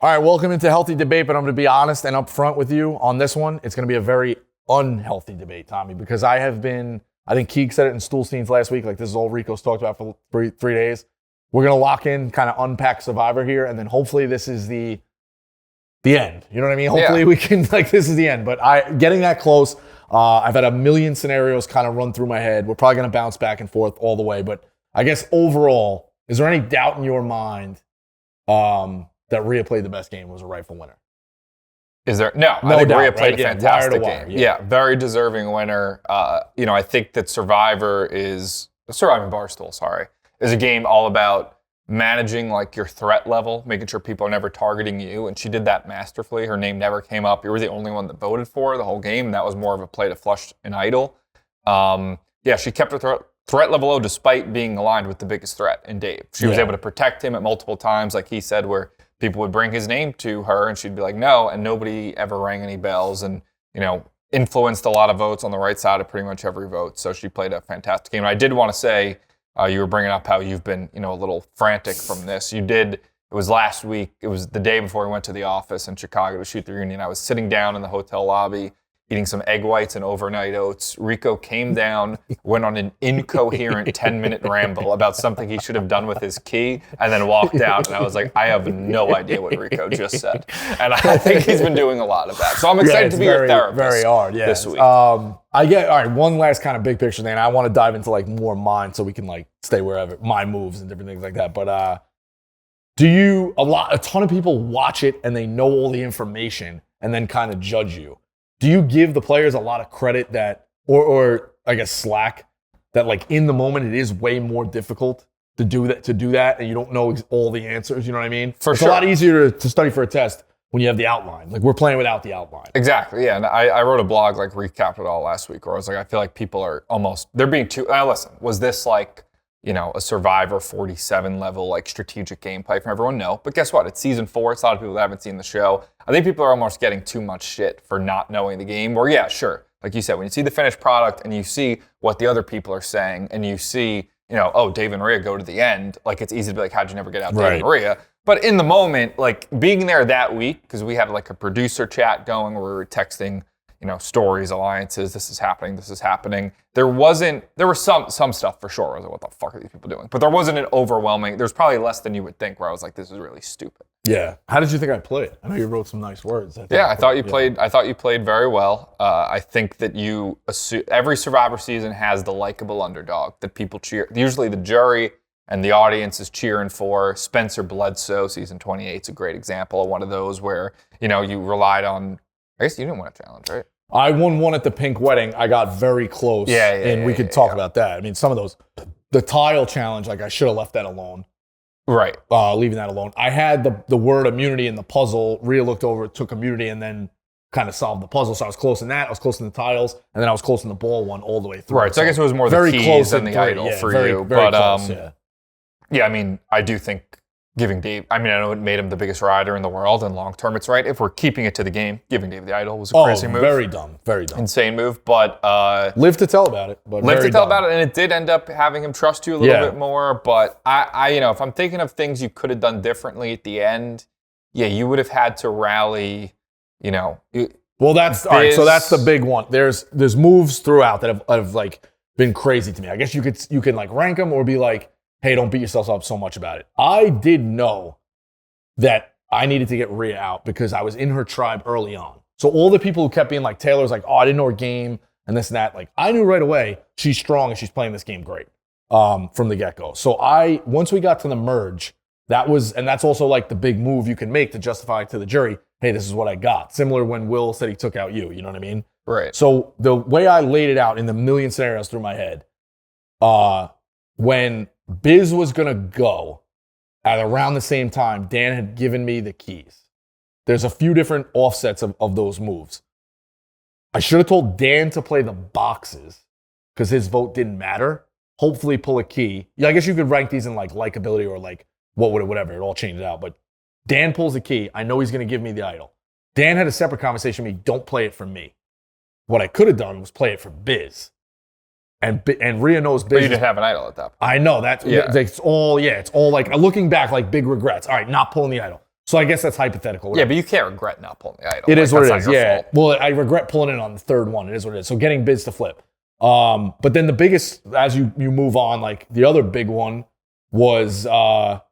All right, welcome into Healthy Debate, but I'm going to be honest and upfront with you on this one. It's going to be a very unhealthy debate, Tommy, because I think Keeg said it in Stool Scenes last week, like this is all Rico's talked about for three days. We're going to lock in, kind of unpack Survivor here, and then hopefully this is the end. You know what I mean? Hopefully we can, this is the end. But getting that close, I've had a million scenarios kind of run through my head. We're probably going to bounce back and forth all the way. But I guess overall, is there any doubt in your mind that Rhea played the best game, was a rightful winner? Is there? No, I think Rhea played a fantastic game. Yeah, very deserving winner. I think that Survivor Barstool, is a game all about managing like your threat level, making sure people are never targeting you, and she did that masterfully. Her name never came up. You were the only one that voted for her the whole game, and that was more of a play to flush an idol. She kept her threat level low despite being aligned with the biggest threat in Dave. She was able to protect him at multiple times, like he said, where people would bring his name to her and she'd be like, no, and nobody ever rang any bells and, influenced a lot of votes on the right side of pretty much every vote. So she played a fantastic game. And I did want to say, you were bringing up how you've been, a little frantic from this. It was last week. It was the day before we went to the office in Chicago to shoot the reunion. I was sitting down in the hotel lobby eating some egg whites and overnight oats. Rico came down, went on an incoherent 10-minute ramble about something he should have done with his key, and then walked out. And I was like, I have no idea what Rico just said. And I think he's been doing a lot of that. So I'm excited to be your therapist very hard, this week. All right, one last kind of big picture thing. I want to dive into more mine so we can stay wherever, my moves and different things like that. But a ton of people watch it and they know all the information and then kind of judge you. Do you give the players a lot of credit or I guess slack, that in the moment it is way more difficult to do that and you don't know all the answers, you know what I mean? It's a lot easier to study for a test when you have the outline. We're playing without the outline. Exactly, yeah. And I wrote a blog, recapped it all last week, where I was like, I feel like people are they're being too, listen, was this a Survivor 47 level, strategic gameplay from everyone? No. But guess what? It's season 4. It's a lot of people that haven't seen the show. I think people are almost getting too much shit for not knowing the game. Where, yeah, sure. Like you said, when you see the finished product and you see what the other people are saying and you see, Dave and Rhea go to the end, it's easy to be like, how'd you never get out Dave and Rhea? But in the moment, being there that week, because we had a producer chat going where we were texting, stories, alliances, this is happening. There was some stuff for sure. I was like, what the fuck are these people doing? But there wasn't an overwhelming, there's probably less than you would think where I was like, this is really stupid. Yeah. How did you think I played? I know you wrote some nice words. I thought you played very well. I think that every Survivor season has the likable underdog that people cheer. Usually the jury and the audience is cheering for. Spencer Bledsoe, season 28 is a great example of one of those where, you relied on, I guess you didn't win a challenge, right? I won one at the Pink Wedding. I got very close. And we could talk about that. I mean, some of those, the tile challenge, I should have left that alone. Right. Leaving that alone. I had the word immunity in the puzzle. Rhea looked over, took immunity, and then kind of solved the puzzle. So I was close in that. I was close in the tiles, and then I was close in the ball one all the way through. Right. So I guess it was more the keys than the idol for you. Very close, yeah, I mean, I do think giving Dave, I know it made him the biggest rider in the world, and long term it's right. If we're keeping it to the game, giving Dave the idol was a crazy move. Very dumb. Insane move, but live to tell about it. And it did end up having him trust you a little bit more. But I if I'm thinking of things you could have done differently at the end, you would have had to rally, Well, that's all right. So that's the big one. There's moves throughout that have been crazy to me. I guess you can rank them or be like, hey, don't beat yourself up so much about it. I did know that I needed to get Rhea out because I was in her tribe early on. So all the people who kept being Taylor's I didn't know her game and this and that, I knew right away she's strong and she's playing this game great from the get-go. So once we got to the merge, that's also the big move you can make to justify to the jury, hey, this is what I got. Similar when Will said he took out you know what I mean? Right. So the way I laid it out in the million scenarios through my head, when Biz was going to go at around the same time, Dan had given me the keys. There's a few different offsets of those moves. I should have told Dan to play the boxes because his vote didn't matter. Hopefully pull a key. Yeah, I guess you could rank these in likability or whatever. It all changed out. But Dan pulls the key. I know he's going to give me the idol. Dan had a separate conversation with me. Don't play it for me. What I could have done was play it for Biz. And Rhea knows Biz. But you didn't have an idol at that point. I know. It's all looking back, big regrets. All right, not pulling the idol. So I guess that's hypothetical. Yeah, but you can't regret not pulling the idol. It is what it is. Yeah. Well, I regret pulling it on the third one. It is what it is. So getting bids to flip. But then the biggest, as you move on, like the other big one was, I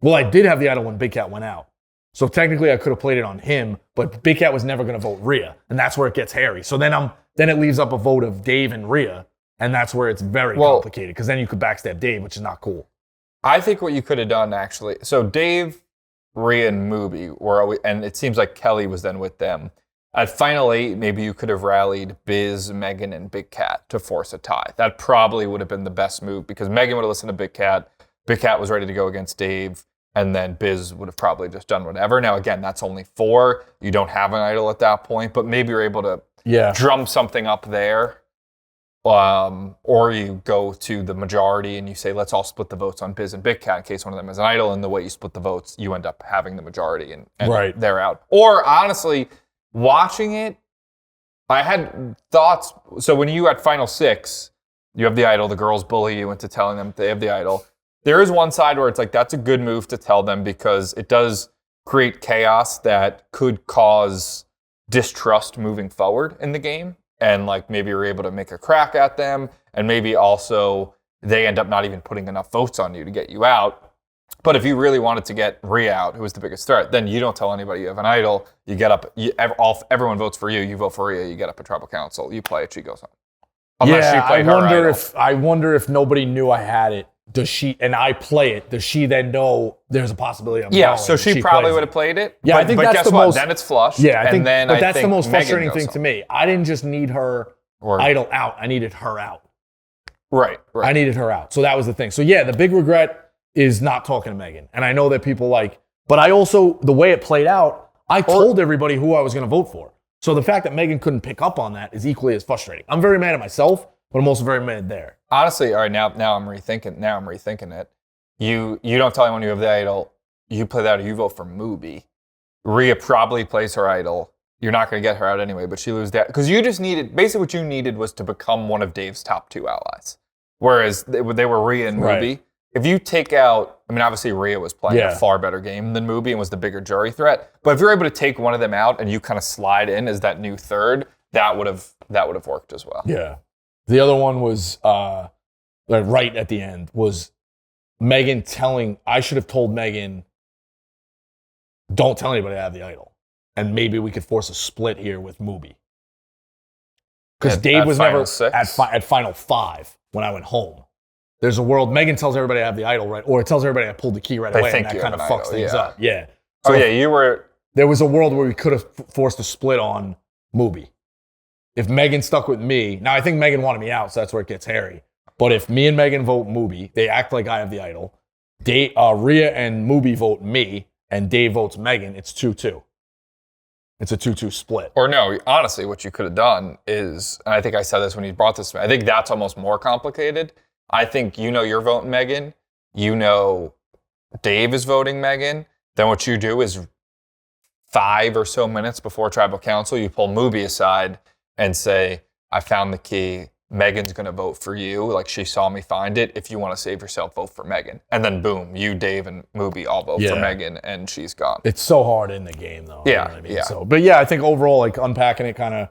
did have the idol when Big Cat went out. So technically I could have played it on him, but Big Cat was never going to vote Rhea. And that's where it gets hairy. So then it leaves up a vote of Dave and Rhea. And that's where it's very complicated because then you could backstab Dave, which is not cool. I think what you could have done actually, so Dave, Rhea, and Mubi were always, and it seems like Kelly was then with them. At Final 8, maybe you could have rallied Biz, Megan, and Big Cat to force a tie. That probably would have been the best move because Megan would have listened to Big Cat. Big Cat was ready to go against Dave, and then Biz would have probably just done whatever. Now, again, that's only 4. You don't have an idol at that point, but maybe you're able to drum something up there. Or you go to the majority and you say, let's all split the votes on Biz and Big Cat in case one of them is an idol. And the way you split the votes, you end up having the majority and they're out. Or honestly, watching it, I had thoughts. So when you at Final 6, you have the idol, the girls bully you into telling them they have the idol. There is one side where it's like, that's a good move to tell them because it does create chaos that could cause distrust moving forward in the game. And like maybe you're able to make a crack at them, and maybe also they end up not even putting enough votes on you to get you out. But if you really wanted to get Rhea out, who was the biggest threat, then you don't tell anybody you have an idol. You get up, everyone votes for you. You vote for Rhea. You get up at tribal council. You play it. She goes home. Unless she played I wonder if nobody knew I had it. Does she, and I play it, does she then know there's a possibility I'm going? So she probably would have played it. Yeah, I think that's the most. Then it's flushed. Yeah, I think, but that's the most frustrating thing to me. I didn't just need her idol out. I needed her out. Right. I needed her out. So that was the thing. So yeah, the big regret is not talking to Megan. And I know that people but I also, the way it played out, I told everybody who I was going to vote for. So the fact that Megan couldn't pick up on that is equally as frustrating. I'm very mad at myself, but I'm also very mad there. Honestly, all right, now I'm rethinking it. You don't tell anyone you have the idol. You play that or you vote for Mubi. Rhea probably plays her idol. You're not going to get her out anyway, but she loses that. Because you just needed, basically what you needed was to become one of Dave's top 2 allies. Whereas they were Rhea and Mubi. Right. If you take out, I mean, obviously Rhea was playing a far better game than Mubi and was the bigger jury threat. But if you're able to take one of them out and you kind of slide in as that new third, that would have worked as well. Yeah. The other one was, right at the end, was Megan I should have told Megan, don't tell anybody I have the idol. And maybe we could force a split here with Mubi. Because Dave was never at Final 5 when I went home. There's a world, Megan tells everybody I have the idol, right? Or it tells everybody I pulled the key right away, and that kind of fucks things up. Yeah. So you were... There was a world where we could have forced a split on Mubi. If Megan stuck with me, now I think Megan wanted me out, so that's where it gets hairy. But if me and Megan vote Mubi, they act like I have the idol. Rhea and Mubi vote me, and Dave votes Megan, it's 2-2. It's a 2-2 split. Or no, honestly, what you could have done is, and I think I said this when you brought this to me, I think that's almost more complicated. I think you're voting Megan. Dave is voting Megan. Then what you do is 5 or so minutes before tribal council, you pull Mubi aside and say, I found the key. Megan's going to vote for you. Like, she saw me find it. If you want to save yourself, vote for Megan. And then boom, you, Dave, and Mubi all vote for Megan, and she's gone. It's so hard in the game, though. Yeah, you know what I mean? Yeah. So, but yeah, I think overall, like unpacking it, kind of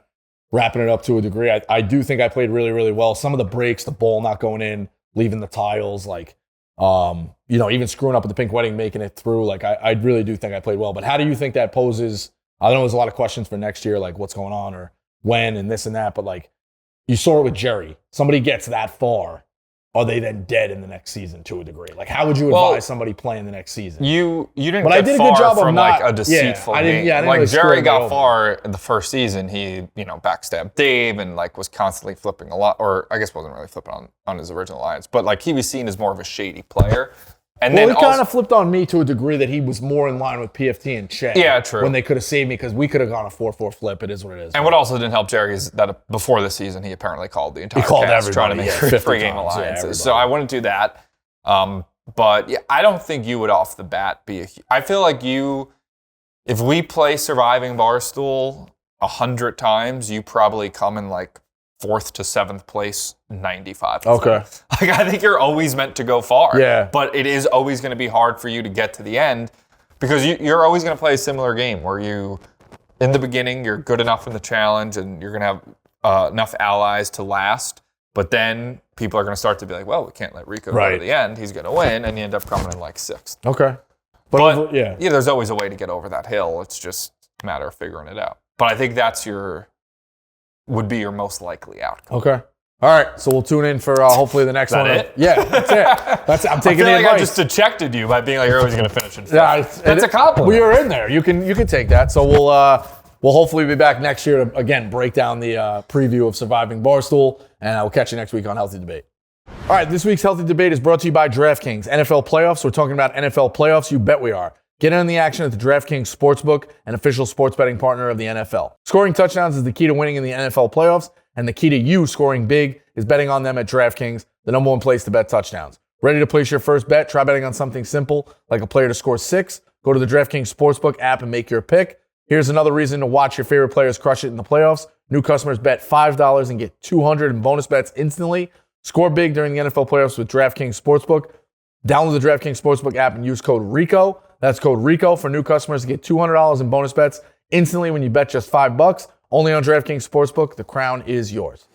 wrapping it up to a degree, I do think I played really, really well. Some of the breaks, the ball not going in, leaving the tiles, like, even screwing up with the pink wedding, making it through. Like, I really do think I played well. But how do you think that poses? I know there's a lot of questions for next year, like what's going on or when and this and that, but like, you saw it with Jerry. Somebody gets that far, are they then dead in the next season to a degree? Like, how would you advise somebody playing the next season? You didn't get far from like a deceitful game. Like really Jerry got far in the first season. He, backstabbed Dave and like was constantly flipping a lot, or I guess wasn't really flipping on his original alliance, but like he was seen as more of a shady player. And then he kind of flipped on me to a degree that he was more in line with PFT and Che. Yeah, true. When they could have saved me because we could have gone a 4-4 flip. It is what it is. And what also didn't help Jerry is that before the season, he apparently called the entire cast trying to make free game alliances. So I wouldn't do that. But yeah, I don't think you would off the bat be I feel like if we play Surviving Barstool 100 times, you probably come in like 4th to 7th place 95. Okay. Like, I think you're always meant to go far. Yeah. But it is always going to be hard for you to get to the end. Because you're always going to play a similar game where in the beginning, you're good enough in the challenge and you're going to have enough allies to last. But then people are going to start to be like, well, we can't let Rico go to the end. He's going to win. And you end up coming in like 6th. Okay. But there's always a way to get over that hill. It's just a matter of figuring it out. But I think would be your most likely outcome. Okay. All right. So we'll tune in for hopefully the next one. Is that it? Yeah, that's it. I'm taking I feel the like advice. I just dejected you by being like, you're always going to finish in 5th. Yeah, that's a compliment. We are in there. You can take that. So we'll hopefully be back next year to, again, break down the preview of Surviving Barstool, and we'll catch you next week on Healthy Debate. All right, this week's Healthy Debate is brought to you by DraftKings. NFL playoffs. We're talking about NFL playoffs. You bet we are. Get in on the action at the DraftKings Sportsbook, an official sports betting partner of the NFL. Scoring touchdowns is the key to winning in the NFL playoffs, and the key to you scoring big is betting on them at DraftKings, the #1 place to bet touchdowns. Ready to place your first bet? Try betting on something simple, like a player to score 6. Go to the DraftKings Sportsbook app and make your pick. Here's another reason to watch your favorite players crush it in the playoffs. New customers bet $5 and get $200 in bonus bets instantly. Score big during the NFL playoffs with DraftKings Sportsbook. Download the DraftKings Sportsbook app and use code RICO. That's code RICO for new customers to get $200 in bonus bets instantly when you bet just $5. Only on DraftKings Sportsbook. The crown is yours.